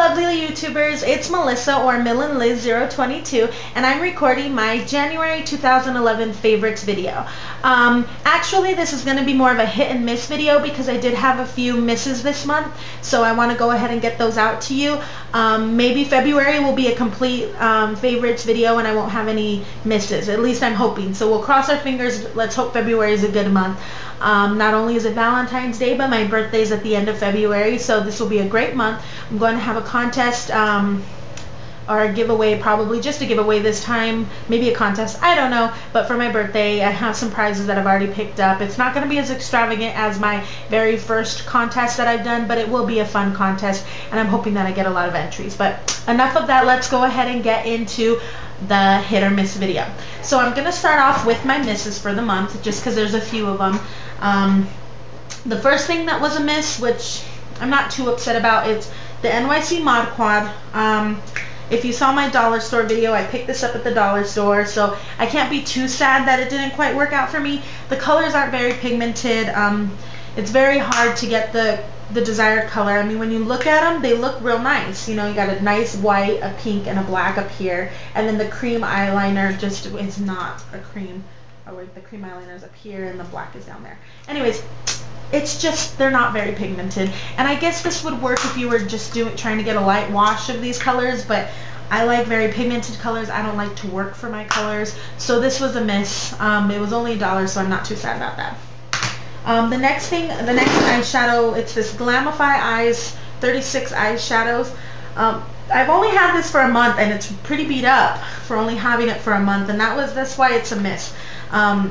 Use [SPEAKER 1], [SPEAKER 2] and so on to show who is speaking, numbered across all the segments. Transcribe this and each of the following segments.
[SPEAKER 1] lovely YouTubers, it's Melissa or MillenLiz022 and I'm recording my January 2011 favorites video. Actually this is going to be more of a hit and miss video because I did have a few misses this month, so I want to go ahead and get those out to you. Maybe February will be a complete favorites video and I won't have any misses, at least I'm hoping. So we'll cross our fingers. Let's hope February is a good month. Not only is it Valentine's Day, but my birthday is at the end of February, so this will be a great month. I'm going to have a contest or a giveaway, probably just a giveaway this time, maybe a contest, I don't know, but for my birthday I have some prizes that I've already picked up. It's not going to be as extravagant as my very first contest that I've done, but it will be a fun contest and I'm hoping that I get a lot of entries. But enough of that, let's go ahead and get into the hit or miss video. So I'm going to start off with my misses for the month just because there's a few of them. The first thing that was a miss, which I'm not too upset about, it's the NYC Mod Quad. If you saw my dollar store video, I picked this up at the dollar store, so I can't be too sad that it didn't quite work out for me. The colors aren't very pigmented. It's very hard to get the desired color. I mean, when you look at them, they look real nice. You know, you got a nice white, a pink, and a black up here, and then the cream eyeliner just is not a cream. Or the cream eyeliner is up here and the black is down there. Anyways, it's just, they're not very pigmented. And I guess this would work if you were just trying to get a light wash of these colors, but I like very pigmented colors. I don't like to work for my colors. So this was a miss. It was only $1, so I'm not too sad about that. The next eyeshadow, it's this Glamify Eyes 36 eyeshadows. I've only had this for a month and it's pretty beat up for only having it for a month, and that's why it's a miss.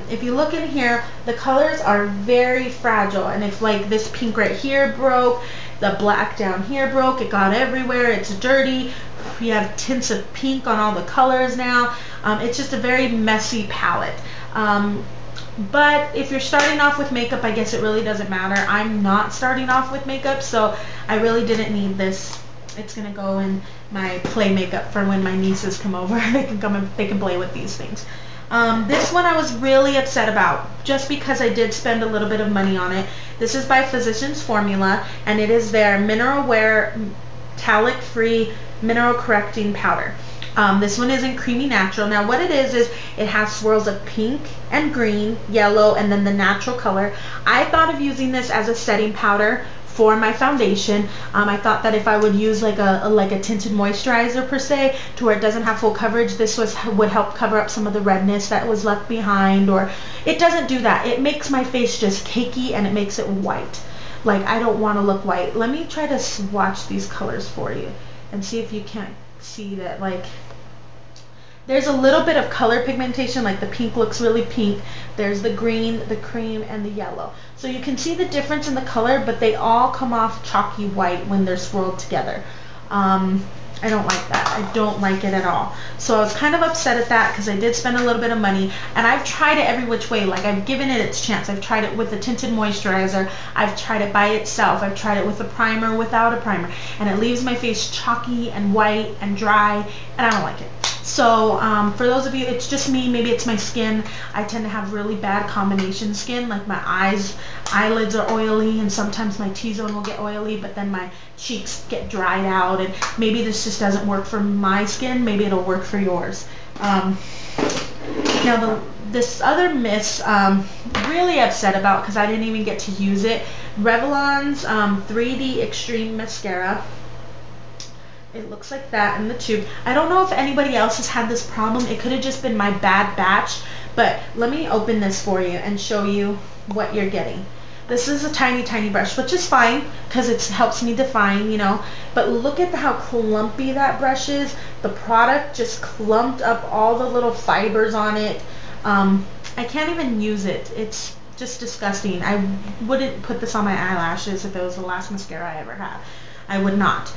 [SPEAKER 1] If you look in here, the colors are very fragile, and if like this pink right here broke, the black down here broke, it got everywhere, it's dirty, you have tints of pink on all the colors now. It's just a very messy palette. But if you're starting off with makeup, I guess it really doesn't matter. I'm not starting off with makeup, so I really didn't need this. It's gonna go in my play makeup for when my nieces come over. They can play with these things. This one I was really upset about just because I did spend a little bit of money on it. This is by Physicians Formula, and it is their Mineral Wear Talc Free Mineral Correcting Powder. This one is in Creamy Natural. Now what it is it has swirls of pink and green, yellow, and then the natural color. I thought of using this as a setting powder for my foundation. I thought that if I would use like a tinted moisturizer per se, to where it doesn't have full coverage, this would help cover up some of the redness that was left behind. Or it doesn't do that. It makes my face just cakey and it makes it white. Like, I don't want to look white. Let me try to swatch these colors for you and see if you can't see that. Like, there's a little bit of color pigmentation, like the pink looks really pink. There's the green, the cream, and the yellow. So you can see the difference in the color, but they all come off chalky white when they're swirled together. I don't like that. I don't like it at all. So I was kind of upset at that because I did spend a little bit of money, and I've tried it every which way. Like, I've given it its chance. I've tried it with a tinted moisturizer. I've tried it by itself. I've tried it with a primer, without a primer, and it leaves my face chalky and white and dry, and I don't like it. So for those of you, it's just me, maybe it's my skin. I tend to have really bad combination skin, like my eyelids are oily, and sometimes my T-zone will get oily, but then my cheeks get dried out, and maybe this just doesn't work for my skin. Maybe it'll work for yours. Now this other miss, really upset about because I didn't even get to use it. Revlon's 3D Extreme Mascara. It looks like that in the tube. I don't know if anybody else has had this problem. It could have just been my bad batch, but let me open this for you and show you what you're getting. This is a tiny, tiny brush, which is fine because it helps me define, you know, but look at how clumpy that brush is. The product just clumped up all the little fibers on it. I can't even use it. It's just disgusting. I wouldn't put this on my eyelashes if it was the last mascara I ever had. I would not.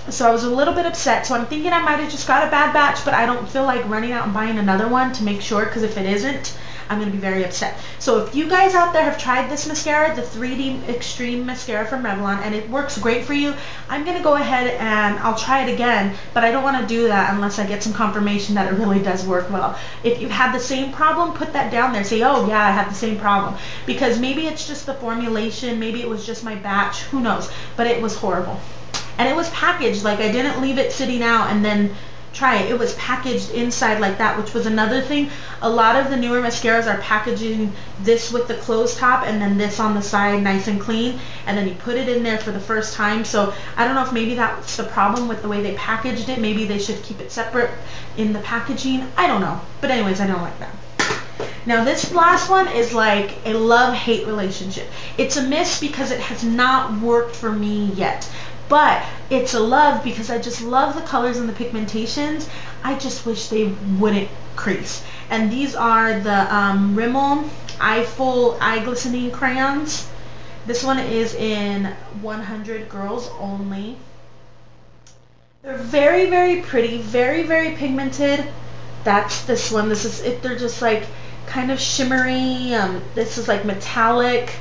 [SPEAKER 1] So I was a little bit upset. So I'm thinking I might have just got a bad batch, but I don't feel like running out and buying another one to make sure, because if it isn't, I'm going to be very upset. So if you guys out there have tried this mascara, the 3D Extreme Mascara from Revlon, and it works great for you, I'm going to go ahead and I'll try it again, but I don't want to do that unless I get some confirmation that it really does work well. If you've had the same problem, put that down there. Say, oh yeah, I had the same problem. Because maybe it's just the formulation, maybe it was just my batch, who knows, but it was horrible. And it was packaged, like I didn't leave it sitting out and then try it. It was packaged inside like that, which was another thing. A lot of the newer mascaras are packaging this with the closed top and then this on the side nice and clean, and then you put it in there for the first time. So I don't know if maybe that's the problem with the way they packaged it. Maybe they should keep it separate in the packaging. I don't know. But anyways, I don't like that. Now this last one is like a love-hate relationship. It's a miss because it has not worked for me yet. But it's a love because I just love the colors and the pigmentations. I just wish they wouldn't crease. And these are the Rimmel Eyeful Eye Glistening crayons. This one is in 100 Girls Only. They're very, very pretty, very, very pigmented. That's this one. This is it. They're just like kind of shimmery. This is like metallic.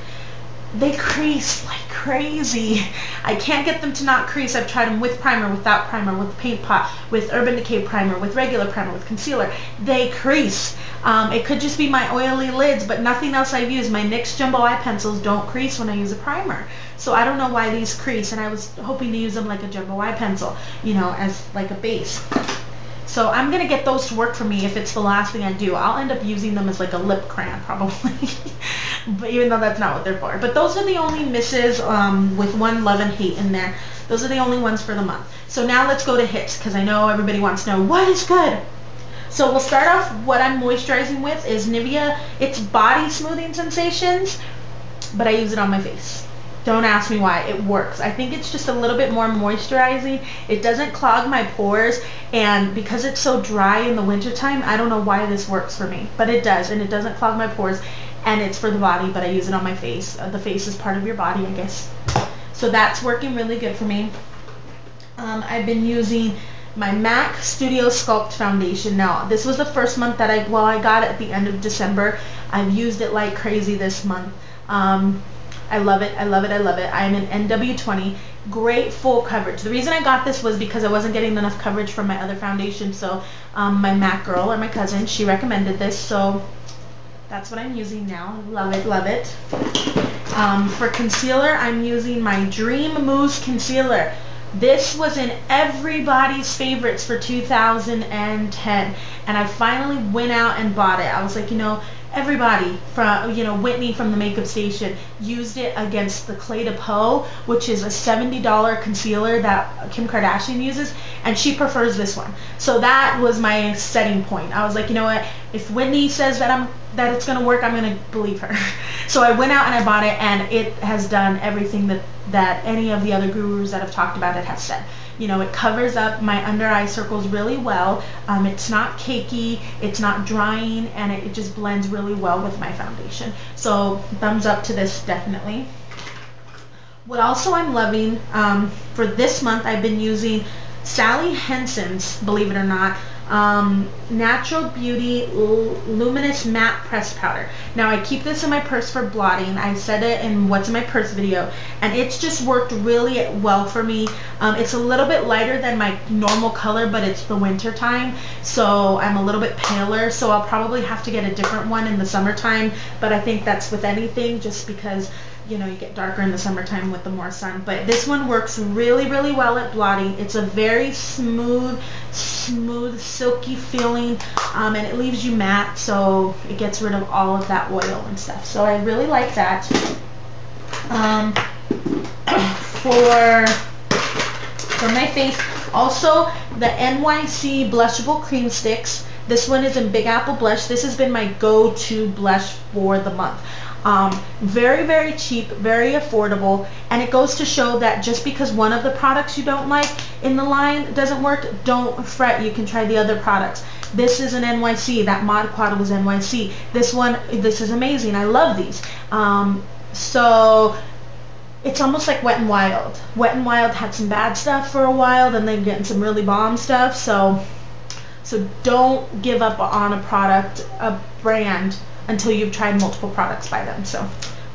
[SPEAKER 1] They crease like crazy. I can't get them to not crease. I've tried them with primer, without primer, with paint pot, with Urban Decay primer, with regular primer, with concealer. They crease. It could just be my oily lids, but nothing else I've used. My NYX Jumbo Eye Pencils don't crease when I use a primer. So I don't know why these crease, and I was hoping to use them like a Jumbo Eye Pencil, you know, as like a base. So I'm going to get those to work for me if it's the last thing I do. I'll end up using them as like a lip crayon probably, but even though that's not what they're for. But those are the only misses with one love and hate in there. Those are the only ones for the month. So now let's go to hits because I know everybody wants to know what is good. So we'll start off. What I'm moisturizing with is Nivea. It's Body Smoothing Sensations, but I use it on my face. Don't ask me why. It works. I think it's just a little bit more moisturizing. It doesn't clog my pores, and because it's so dry in the wintertime, I don't know why this works for me, but it does, and it doesn't clog my pores, and it's for the body, but I use it on my face. The face is part of your body, I guess. So that's working really good for me. I've been using my MAC Studio Sculpt Foundation. Now, this was the first month that I got it at the end of December. I've used it like crazy this month. I love it. I love it. I love it. I'm in NW20. Great full coverage. The reason I got this was because I wasn't getting enough coverage from my other foundation. So my MAC girl, or my cousin, she recommended this. So that's what I'm using now. Love it. Love it. For concealer, I'm using my Dream Mousse Concealer. This was in everybody's favorites for 2010, and I finally went out and bought it. I was like, you know, everybody from, you know, Whitney from the Makeup Station used it against the Clé de Peau, which is a $70 concealer that Kim Kardashian uses, and she prefers this one. So that was my setting point. I was like, you know what, if Whitney says that it's gonna work, I'm gonna believe her. So I went out and I bought it, and it has done everything that any of the other gurus that have talked about it have said. You know, it covers up my under eye circles really well. It's not cakey, it's not drying, and it just blends really well with my foundation. So thumbs up to this, definitely. What also I'm loving, for this month I've been using Sally Hansen's, believe it or not, Natural Beauty Luminous Matte Pressed Powder. Now I keep this in my purse for blotting. I said it in What's in My Purse video, and it's just worked really well for me. It's a little bit lighter than my normal color, but it's the winter time, so I'm a little bit paler, so I'll probably have to get a different one in the summertime, but I think that's with anything, just because, you know, you get darker in the summertime with the more sun. But this one works really, really well at blotting. It's a very smooth, silky feeling, and it leaves you matte, so it gets rid of all of that oil and stuff. So I really like that. For my face, also the NYC Blushable Cream Sticks. This one is in Big Apple Blush. This has been my go-to blush for the month. Very, very cheap, very affordable, and it goes to show that just because one of the products you don't like in the line doesn't work, don't fret, you can try the other products. This is an NYC, that Mod Quad was NYC. This is amazing, I love these. So it's almost like Wet n Wild. Wet n Wild had some bad stuff for a while, then they're getting some really bomb stuff, so don't give up on a product, a brand, until you've tried multiple products by them. So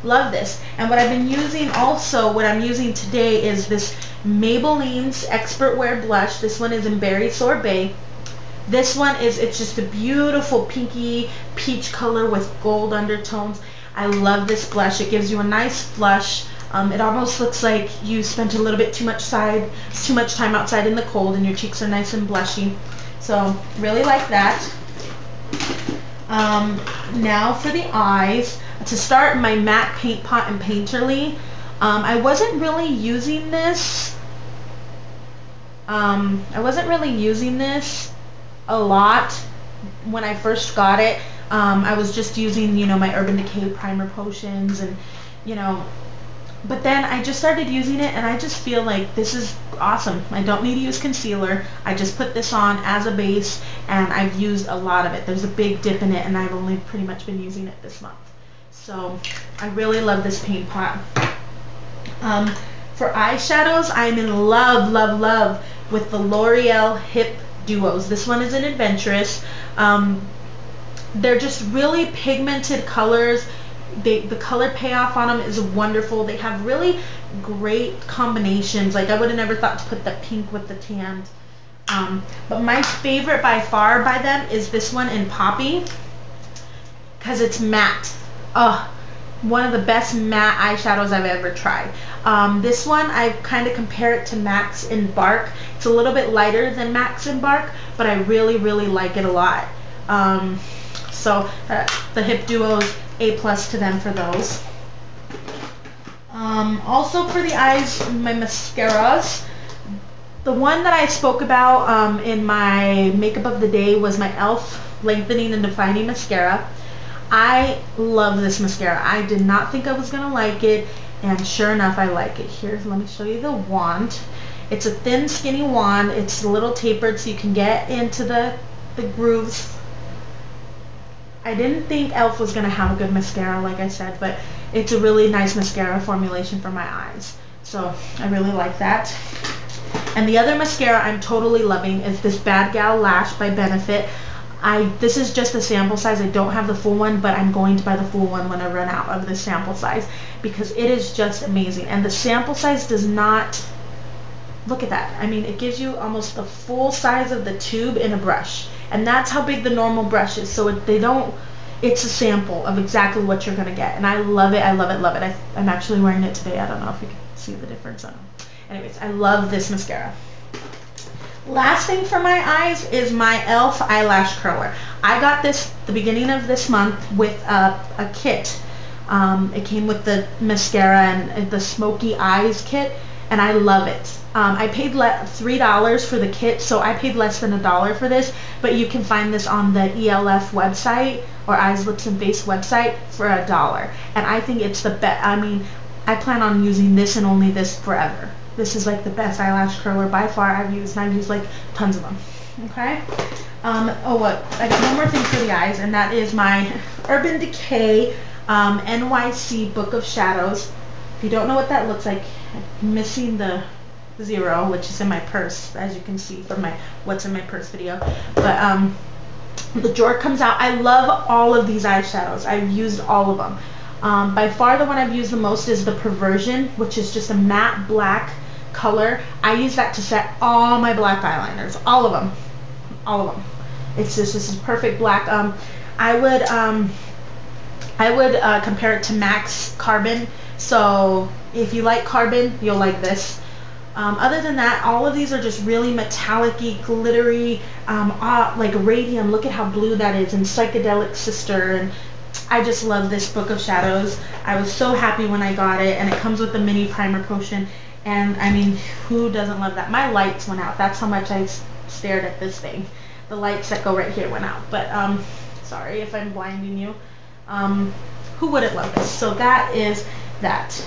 [SPEAKER 1] love this. And what I've been using also, what I'm using today, is this Maybelline's Expert Wear Blush. This one is in Berry Sorbet. This one it's just a beautiful pinky peach color with gold undertones. I love this blush. It gives you a nice flush. It almost looks like you spent a little bit too much time outside in the cold, and your cheeks are nice and blushy. So really like that. Now for the eyes. To start, my MAC Paint Pot and Painterly. I wasn't really using this. A lot when I first got it. I was just using, my Urban Decay primer potions, and but then I just started using it, and I just feel like this is awesome. I don't need to use concealer. I just put this on as a base, and I've used a lot of it. There's a big dip in it, and I've only pretty much been using it this month. So I really love this paint pot. For eyeshadows, I'm in love, love, love with the L'Oreal Hip Duos. This one is an Adventurous. They're just really pigmented colors. The color payoff on them is wonderful. They have really great combinations. Like, I would have never thought to put the pink with the tan. But my favorite by far by them is this one in Poppy, because it's matte. One of the best matte eyeshadows I've ever tried. This one, I kind of compare it to MAC's Embark. It's a little bit lighter than MAC's Embark, but I really, really like it a lot. So the Hip Duos, A+ to them for those. Also for the eyes, my mascaras. The one that I spoke about in my makeup of the day was my e.l.f. Lengthening and Defining Mascara. I love this mascara. I did not think I was going to like it, and sure enough, I like it. Here, let me show you the wand. It's a thin, skinny wand. It's a little tapered so you can get into the grooves. I didn't think e.l.f. was going to have a good mascara, like I said, but it's a really nice mascara formulation for my eyes. So I really like that. And the other mascara I'm totally loving is this Bad Gal Lash by Benefit. This is just a sample size. I don't have the full one, but I'm going to buy the full one when I run out of this sample size, because it is just amazing. And the sample size does not, look at that. I mean, it gives you almost the full size of the tube in a brush. And that's how big the normal brush is. So it's a sample of exactly what you're going to get. And I love it. I love it, love it. I'm actually wearing it today. I don't know if you can see the difference. Anyways, I love this mascara. Last thing for my eyes is my e.l.f. eyelash curler. I got this the beginning of this month with a kit. It came with the mascara and the smoky eyes kit, and I love it. I paid $3 for the kit, so I paid less than $1 for this, but you can find this on the ELF website or Eyes, Lips, and Face website for $1. And I think it's the best. I mean, I plan on using this and only this forever. This is like the best eyelash curler by far I've used, and I've used like tons of them. Okay. I got one more thing for the eyes, and that is my Urban Decay NYC Book of Shadows. If you don't know what that looks like, I'm missing the 0, which is in my purse, as you can see from my what's in my purse video. But the drawer comes out. I love all of these eyeshadows. I've used all of them. By far the one I've used the most is the Perversion, which is just a matte black color. I use that to set all my black eyeliners, all of them, all of them. It's just, this is perfect black. I would compare it to MAC's Carbon. So if you like Carbon, you'll like this. Other than that, all of these are just really metallic-y, glittery, like Radium. Look at how blue that is, and Psychedelic Sister, and I just love this Book of Shadows. I was so happy when I got it, and it comes with a mini primer potion, and I mean, who doesn't love that? My lights went out. That's how much I stared at this thing. The lights that go right here went out, but sorry if I'm blinding you. Who wouldn't love this? So that is that.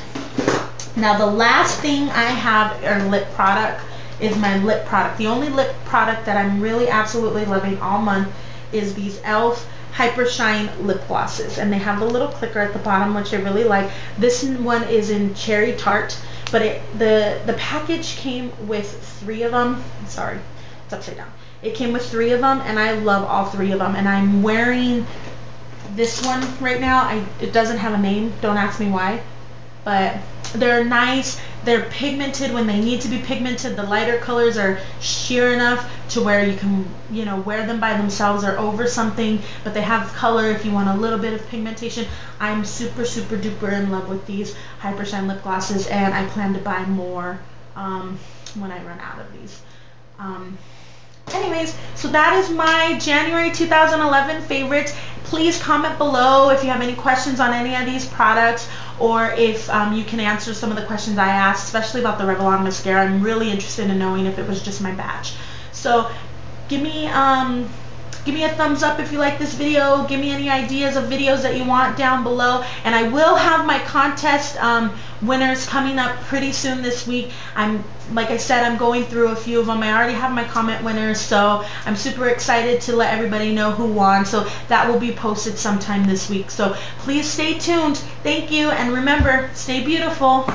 [SPEAKER 1] Now the last thing I have, or lip product, is my lip product. The only lip product that I'm really absolutely loving all month is these e.l.f. Hyper Shine lip glosses, and they have the little clicker at the bottom, which I really like. This one is in Cherry Tart, but the package came with 3 of them. Sorry, it's upside down. It came with 3 of them, and I love all 3 of them. And I'm wearing this one right now. It doesn't have a name. Don't ask me why. But they're nice. they're pigmented when they need to be pigmented. The lighter colors are sheer enough to where you can, you know, wear them by themselves or over something, but they have color if you want a little bit of pigmentation. I'm super, super duper in love with these Hyper Shine lip glosses, and I plan to buy more when I run out of these. Anyways, so that is my January 2011 favorites. Please comment below if you have any questions on any of these products, or if you can answer some of the questions I asked, especially about the Revlon mascara. I'm really interested in knowing if it was just my batch. So give me a thumbs up if you like this video. Give me any ideas of videos that you want down below. And I will have my contest winners coming up pretty soon this week. Like I said, I'm going through a few of them. I already have my comment winners, so I'm super excited to let everybody know who won. So that will be posted sometime this week. So please stay tuned. Thank you, and remember, stay beautiful.